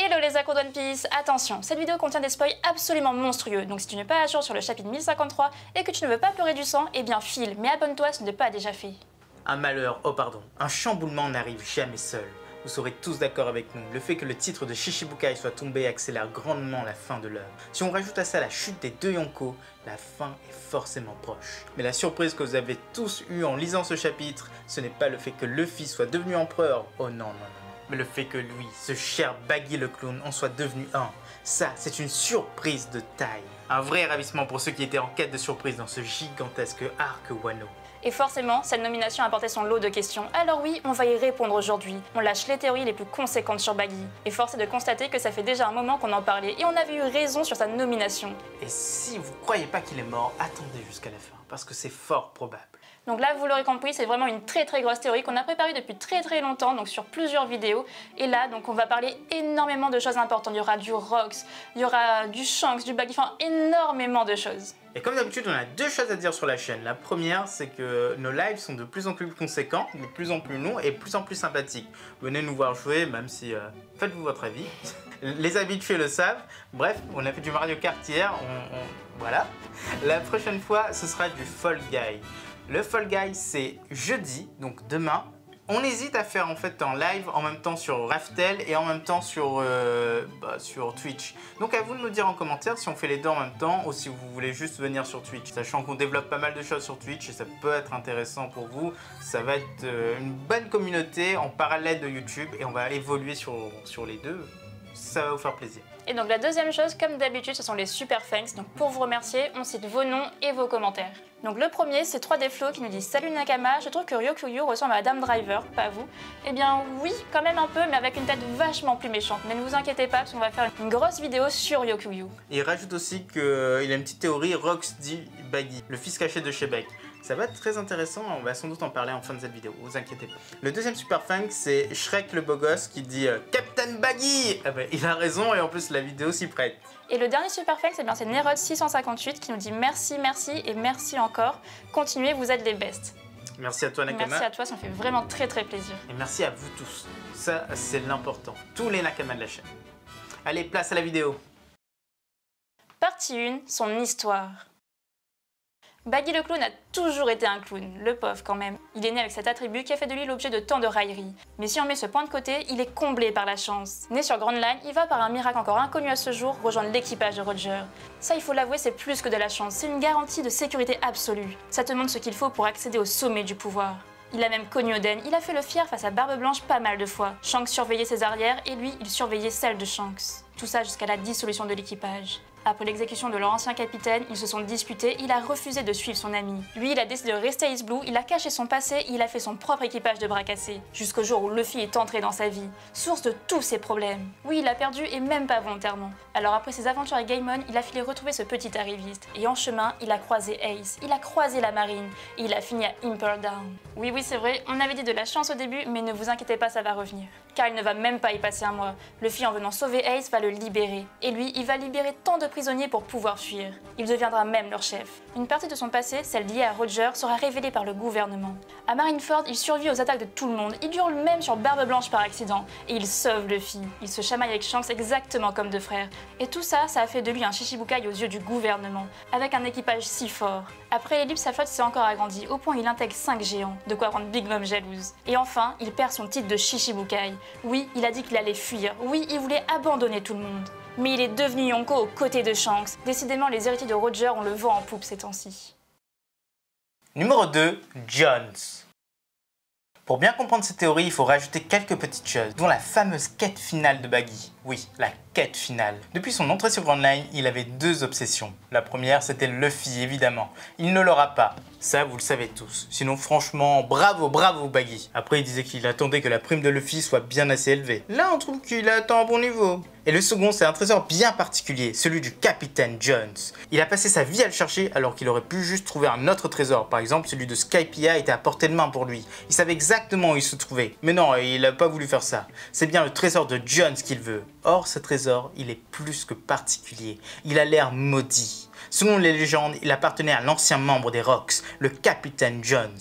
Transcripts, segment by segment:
Hello les accros de One Piece, attention, cette vidéo contient des spoils absolument monstrueux, donc si tu n'es pas à jour sur le chapitre 1053 et que tu ne veux pas pleurer du sang, eh bien file, mais abonne-toi si ce n'est pas déjà fait. Un malheur, oh pardon, un chamboulement n'arrive jamais seul. Vous serez tous d'accord avec nous, le fait que le titre de Shichibukai soit tombé accélère grandement la fin de l'œuvre. Si on rajoute à ça la chute des deux Yonko, la fin est forcément proche. Mais la surprise que vous avez tous eue en lisant ce chapitre, ce n'est pas le fait que Luffy soit devenu empereur, oh non, mais le fait que lui, ce cher Baggy le clown, en soit devenu un. Ça, c'est une surprise de taille. Un vrai ravissement pour ceux qui étaient en quête de surprise dans ce gigantesque arc Wano. Et forcément, cette nomination a apporté son lot de questions, alors oui, on va y répondre aujourd'hui. On lâche les théories les plus conséquentes sur Baggy. Et force est de constater que ça fait déjà un moment qu'on en parlait et on avait eu raison sur sa nomination. Et si vous croyez pas qu'il est mort, attendez jusqu'à la fin, parce que c'est fort probable. Donc là, vous l'aurez compris, c'est vraiment une très grosse théorie qu'on a préparée depuis très longtemps, donc sur plusieurs vidéos. Et là, donc on va parler énormément de choses importantes. Il y aura du Rox, il y aura du Shanks, du Baggy, enfin énormément de choses. Et comme d'habitude, on a deux choses à dire sur la chaîne. La première, c'est que nos lives sont de plus en plus conséquents, de plus en plus longs et de plus en plus sympathiques. Venez nous voir jouer, même si... faites-vous votre avis. Les habitués le savent. Bref, on a fait du Mario Kart hier, voilà. La prochaine fois, ce sera du Fall Guy. Le Fall Guy, c'est jeudi, donc demain. On hésite à faire en fait en live en même temps sur Raftel et en même temps sur Twitch. Donc à vous de nous dire en commentaire si on fait les deux en même temps ou si vous voulez juste venir sur Twitch. Sachant qu'on développe pas mal de choses sur Twitch et ça peut être intéressant pour vous. Ça va être une bonne communauté en parallèle de YouTube et on va évoluer sur les deux. Ça va vous faire plaisir. Et donc la deuxième chose, comme d'habitude, ce sont les super thanks. Donc pour vous remercier, on cite vos noms et vos commentaires. Donc le premier, c'est 3D Flow qui nous dit « Salut Nakama, je trouve que Ryokyu ressemble à Adam Driver, pas vous ?» Eh bien oui, quand même un peu, mais avec une tête vachement plus méchante. Mais ne vous inquiétez pas, parce qu'on va faire une grosse vidéo sur Ryokyu. Et il rajoute aussi qu'il a une petite théorie Rox dit Baggy, le fils caché de Shebek. Ça va être très intéressant, on va sans doute en parler en fin de cette vidéo, vous inquiétez pas. Le deuxième super thanks, c'est Shrek le beau gosse qui dit Captain Baggy. Ah bah, il a raison et en plus la vidéo s'y prête. Et le dernier super thanks, c'est Nerod658 qui nous dit merci et merci encore. Continuez, vous êtes les best. Merci à toi Nakama. Merci à toi, ça me fait vraiment très plaisir. Et merci à vous tous, ça c'est l'important, tous les Nakama de la chaîne. Allez, place à la vidéo. Partie 1, son histoire. Baggy le clown a toujours été un clown, le pauvre quand même. Il est né avec cet attribut qui a fait de lui l'objet de tant de railleries. Mais si on met ce point de côté, il est comblé par la chance. Né sur Grand Line, il va par un miracle encore inconnu à ce jour rejoindre l'équipage de Roger. Ça, il faut l'avouer, c'est plus que de la chance, c'est une garantie de sécurité absolue. Ça te montre ce qu'il faut pour accéder au sommet du pouvoir. Il a même connu Oden, il a fait le fier face à Barbe Blanche pas mal de fois. Shanks surveillait ses arrières et lui, il surveillait celles de Shanks. Tout ça jusqu'à la dissolution de l'équipage. Après l'exécution de leur ancien capitaine, ils se sont disputés, il a refusé de suivre son ami. Lui, il a décidé de rester à East Blue, il a caché son passé et il a fait son propre équipage de bras cassés. Jusqu'au jour où Luffy est entré dans sa vie, source de tous ses problèmes. Oui, il a perdu et même pas volontairement. Alors après ses aventures avec Gaimon, il a filé retrouver ce petit arriviste. Et en chemin, il a croisé Ace, il a croisé la marine et il a fini à Impel Down. Oui, c'est vrai, on avait dit de la chance au début, mais ne vous inquiétez pas, ça va revenir. Car il ne va même pas y passer un mois. Luffy, en venant sauver Ace, va le libérer. Et lui, il va libérer tant de prisonniers pour pouvoir fuir. Il deviendra même leur chef. Une partie de son passé, celle liée à Roger, sera révélée par le gouvernement. À Marineford, il survit aux attaques de tout le monde. Il hurle même sur Barbe Blanche par accident. Et il sauve Luffy. Il se chamaille avec Shanks exactement comme deux frères. Et tout ça, ça a fait de lui un Shichibukai aux yeux du gouvernement. Avec un équipage si fort. Après l'ellipse, sa flotte s'est encore agrandie, au point où il intègre 5 géants. De quoi rendre Big Mom jalouse. Et enfin, il perd son titre de Shichibukai. Oui, il a dit qu'il allait fuir. Oui, il voulait abandonner tout le monde. Mais il est devenu Yonko aux côtés de Shanks. Décidément, les héritiers de Roger ont le vent en poupe ces temps-ci. Numéro 2, Jones. Pour bien comprendre cette théorie, il faut rajouter quelques petites choses, dont la fameuse quête finale de Baggy. Oui, la quête finale. Depuis son entrée sur Grand Line, il avait deux obsessions. La première, c'était Luffy, évidemment. Il ne l'aura pas. Ça, vous le savez tous. Sinon, franchement, bravo Baggy. Après, il disait qu'il attendait que la prime de Luffy soit bien assez élevée. Là, on trouve qu'il atteint un bon niveau. Et le second, c'est un trésor bien particulier, celui du Capitaine Jones. Il a passé sa vie à le chercher alors qu'il aurait pu juste trouver un autre trésor. Par exemple, celui de Skypiea était à portée de main pour lui. Il savait exactement où il se trouvait. Mais non, il n'a pas voulu faire ça. C'est bien le trésor de Jones qu'il veut. Or, ce trésor, il est plus que particulier. Il a l'air maudit. Selon les légendes, il appartenait à l'ancien membre des Rox, le Capitaine Jones.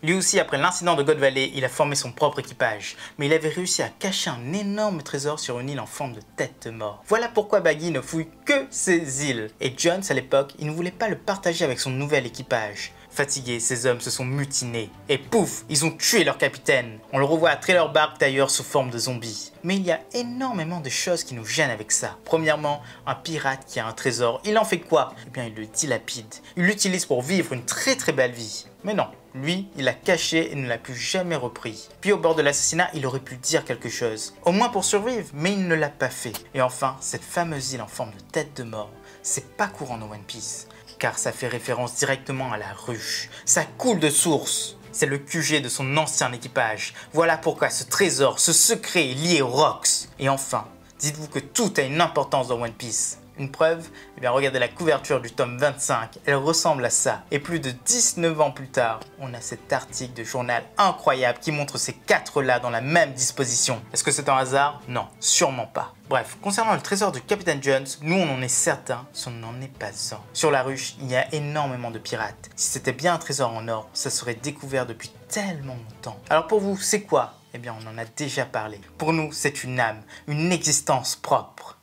Lui aussi, après l'incident de God Valley, il a formé son propre équipage, mais il avait réussi à cacher un énorme trésor sur une île en forme de tête de mort. Voilà pourquoi Baggy ne fouille que ces îles. Et Jones, à l'époque, il ne voulait pas le partager avec son nouvel équipage. Fatigués, ces hommes se sont mutinés. Et pouf, ils ont tué leur capitaine. On le revoit à Trailer Bark d'ailleurs sous forme de zombie. Mais il y a énormément de choses qui nous gênent avec ça. Premièrement, un pirate qui a un trésor, il en fait quoi? Eh bien, il le dilapide. Il l'utilise pour vivre une très belle vie. Mais non, lui, il l'a caché et ne l'a plus jamais repris. Puis au bord de l'assassinat, il aurait pu dire quelque chose. Au moins pour survivre, mais il ne l'a pas fait. Et enfin, cette fameuse île en forme de tête de mort, c'est pas courant dans One Piece. Car ça fait référence directement à la ruche. Ça coule de source. C'est le QG de son ancien équipage. Voilà pourquoi ce trésor, ce secret est lié aux Rocks. Et enfin, dites-vous que tout a une importance dans One Piece. Une preuve? Eh bien regardez la couverture du tome 25, elle ressemble à ça. Et plus de 19 ans plus tard, on a cet article de journal incroyable qui montre ces quatre-là dans la même disposition. Est-ce que c'est un hasard? Non, sûrement pas. Bref, concernant le trésor du Capitaine Jones, nous on en est certain, ce n'en est pas un. Sur la ruche, il y a énormément de pirates. Si c'était bien un trésor en or, ça serait découvert depuis tellement longtemps. Alors pour vous, c'est quoi? Eh bien on en a déjà parlé. Pour nous, c'est une âme, une existence propre.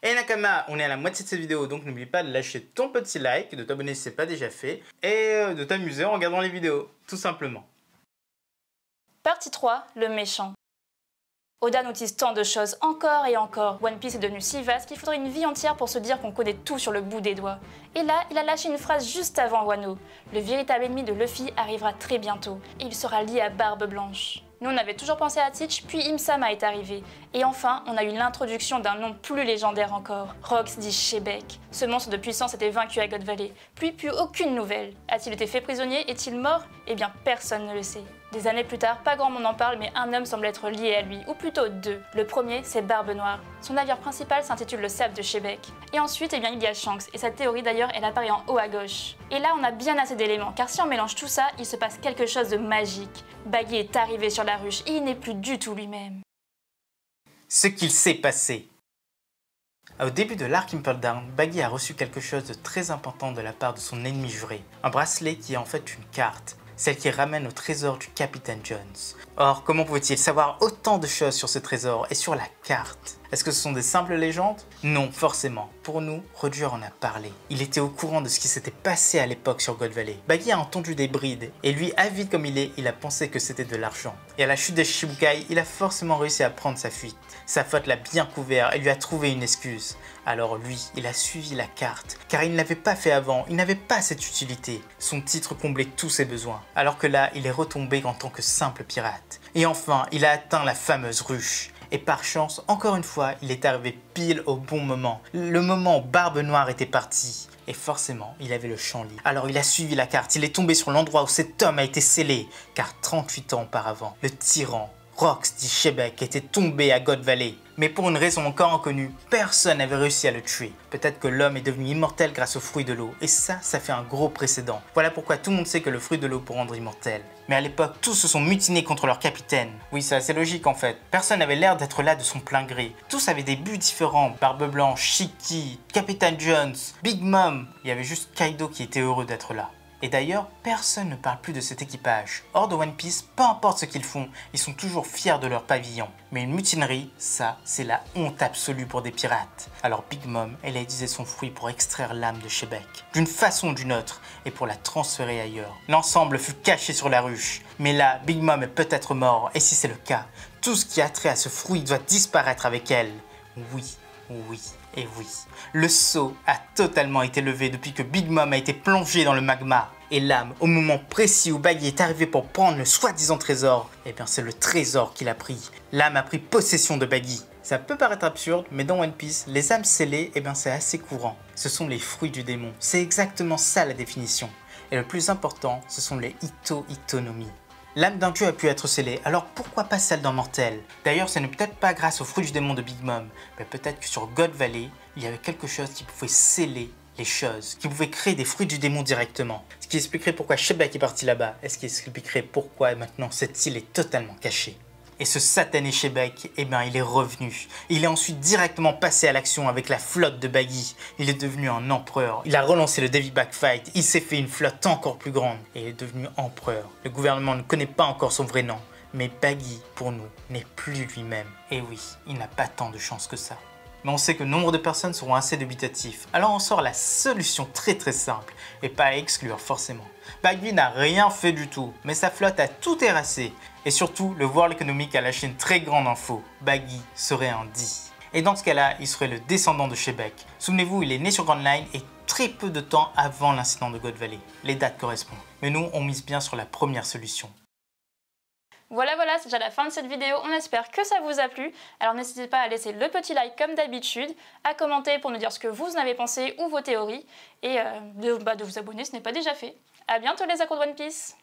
Et Nakama, on est à la moitié de cette vidéo, donc n'oublie pas de lâcher ton petit like, de t'abonner si ce n'est pas déjà fait, et de t'amuser en regardant les vidéos, tout simplement. Partie 3, le méchant. Oda nous tease tant de choses encore et encore. One Piece est devenu si vaste qu'il faudrait une vie entière pour se dire qu'on connaît tout sur le bout des doigts. Et là, il a lâché une phrase juste avant Wano. Le véritable ennemi de Luffy arrivera très bientôt, et il sera lié à Barbe Blanche. Nous, on avait toujours pensé à Teach, puis Im-sama est arrivé. Et enfin, on a eu l'introduction d'un nom plus légendaire encore, Rox dit Shebek. Ce monstre de puissance était vaincu à God Valley. Puis plus aucune nouvelle. A-t-il été fait prisonnier? Est-il mort? Eh bien, personne ne le sait. Des années plus tard, pas grand monde en parle, mais un homme semble être lié à lui, ou plutôt deux. Le premier, c'est Barbe Noire. Son navire principal s'intitule le Sable de Shebek. Et ensuite, eh bien, il y a Shanks, et sa théorie d'ailleurs, elle apparaît en haut à gauche. Et là, on a bien assez d'éléments, car si on mélange tout ça, il se passe quelque chose de magique. Baggy est arrivé sur la ruche, et il n'est plus du tout lui-même. Ce qu'il s'est passé. Au début de l'arc Impel Down, Baggy a reçu quelque chose de très important de la part de son ennemi juré. Un bracelet qui est en fait une carte. Celle qui ramène au trésor du Capitaine Jones. Or, comment pouvait-il savoir autant de choses sur ce trésor et sur la carte? Est-ce que ce sont des simples légendes? Non, forcément. Pour nous, Roger en a parlé. Il était au courant de ce qui s'était passé à l'époque sur God Valley. Baggy a entendu des brides, et lui, avide comme il est, il a pensé que c'était de l'argent. Et à la chute des Shichibukai, il a forcément réussi à prendre sa fuite. Sa faute l'a bien couvert et lui a trouvé une excuse. Alors lui, il a suivi la carte, car il ne l'avait pas fait avant, il n'avait pas cette utilité. Son titre comblait tous ses besoins, alors que là, il est retombé en tant que simple pirate. Et enfin, il a atteint la fameuse ruche. Et par chance, encore une fois, il est arrivé pile au bon moment. Le moment où Barbe Noire était partie. Et forcément, il avait le champ libre. Alors il a suivi la carte, il est tombé sur l'endroit où cet homme a été scellé. Car 38 ans auparavant, le tyran Rox dit Shebek était tombé à God Valley. Mais pour une raison encore inconnue, personne n'avait réussi à le tuer. Peut-être que l'homme est devenu immortel grâce au fruit de l'eau. Et ça fait un gros précédent. Voilà pourquoi tout le monde sait que le fruit de l'eau peut rendre immortel. Mais à l'époque, tous se sont mutinés contre leur capitaine. Oui, c'est assez logique en fait. Personne n'avait l'air d'être là de son plein gré. Tous avaient des buts différents. Barbe Blanche, Shiki, Capitaine Jones, Big Mom. Il y avait juste Kaido qui était heureux d'être là. Et d'ailleurs, personne ne parle plus de cet équipage. Hors de One Piece, peu importe ce qu'ils font, ils sont toujours fiers de leur pavillon. Mais une mutinerie, ça, c'est la honte absolue pour des pirates. Alors Big Mom, elle a utilisé son fruit pour extraire l'âme de Shebek, d'une façon ou d'une autre, et pour la transférer ailleurs. L'ensemble fut caché sur la ruche. Mais là, Big Mom est peut-être mort, et si c'est le cas, tout ce qui a trait à ce fruit doit disparaître avec elle. Oui, oui. Et oui, le sceau a totalement été levé depuis que Big Mom a été plongé dans le magma. Et l'âme, au moment précis où Baggy est arrivé pour prendre le soi-disant trésor, eh bien c'est le trésor qu'il a pris. L'âme a pris possession de Baggy. Ça peut paraître absurde, mais dans One Piece, les âmes scellées, eh bien c'est assez courant. Ce sont les fruits du démon. C'est exactement ça la définition. Et le plus important, ce sont les Ito-Itonomi. L'âme d'un dieu a pu être scellée, alors pourquoi pas celle d'un mortel? D'ailleurs, ce n'est peut-être pas grâce au fruit du démon de Big Mom, mais peut-être que sur God Valley, il y avait quelque chose qui pouvait sceller les choses, qui pouvait créer des fruits du démon directement. Ce qui expliquerait pourquoi Shebek est parti là-bas, et ce qui expliquerait pourquoi maintenant cette île est totalement cachée. Et ce satané Shebeck, eh bien il est revenu. Il est ensuite directement passé à l'action avec la flotte de Baggy. Il est devenu un empereur. Il a relancé le Davy Back Fight. Il s'est fait une flotte encore plus grande. Et il est devenu empereur. Le gouvernement ne connaît pas encore son vrai nom. Mais Baggy, pour nous, n'est plus lui-même. Et oui, il n'a pas tant de chance que ça. Mais on sait que nombre de personnes seront assez dubitatifs. Alors on sort la solution très simple, et pas à exclure forcément. Baggy n'a rien fait du tout, mais sa flotte a tout terrassé. Et surtout, le World Economic a lâché une très grande info. Baggy serait un D. Et dans ce cas-là, il serait le descendant de Shebeck. Souvenez-vous, il est né sur Grand Line et très peu de temps avant l'incident de God Valley. Les dates correspondent. Mais nous, on mise bien sur la première solution. Voilà, c'est déjà la fin de cette vidéo, on espère que ça vous a plu. Alors n'hésitez pas à laisser le petit like comme d'habitude, à commenter pour nous dire ce que vous en avez pensé ou vos théories, et de vous abonner, ce n'est pas déjà fait. A bientôt les accros de One Piece.